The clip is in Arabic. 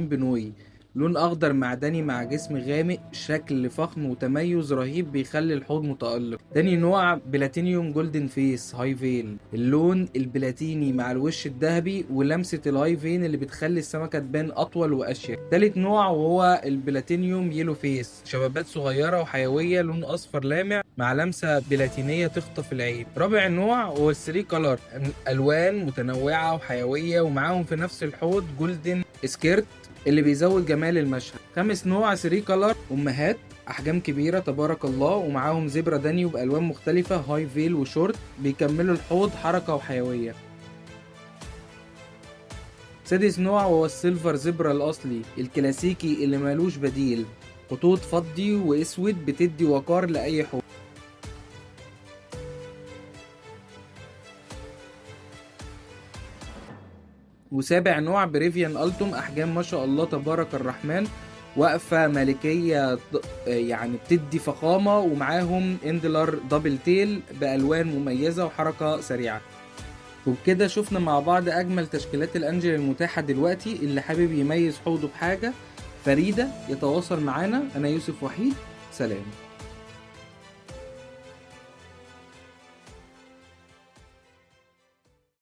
بنوي، لون اخضر معدني مع جسم غامق، شكل فخم وتميز رهيب بيخلي الحوض متألق. تاني نوع بلاتينيوم جولدن فيس هاي فين، اللون البلاتيني مع الوش الذهبي ولمسة الهاي فين اللي بتخلي السمكة تبان اطول واشيك. تالت نوع وهو البلاتينيوم يلو فيس، شبابات صغيرة وحيوية، لون اصفر لامع مع لمسة بلاتينية تخطف العين. رابع نوع هو الثري كولر، الوان متنوعة وحيوية ومعاهم في نفس الحوض جولدن سكيرت اللي بيزود جمال المشهد. خامس نوع 3 كلر، امهات احجام كبيره تبارك الله ومعاهم زبرة دانيو بالوان مختلفه، هاي فيل وشورت بيكملوا الحوض حركه وحيويه. سادس نوع هو السيلفر زبرة الاصلي الكلاسيكي اللي مالوش بديل، خطوط فضي واسود بتدي وقار لاي حوض. وسابع نوع بريفيان التوم، احجام ما شاء الله تبارك الرحمن، وقفة ملكية يعني بتدي فخامة، ومعاهم اندلر دبل تيل بألوان مميزة وحركة سريعة. وبكده شفنا مع بعض أجمل تشكيلات الأنجل المتاحة دلوقتي. اللي حابب يميز حوضه بحاجة فريدة يتواصل معانا. أنا يوسف وحيد، سلام.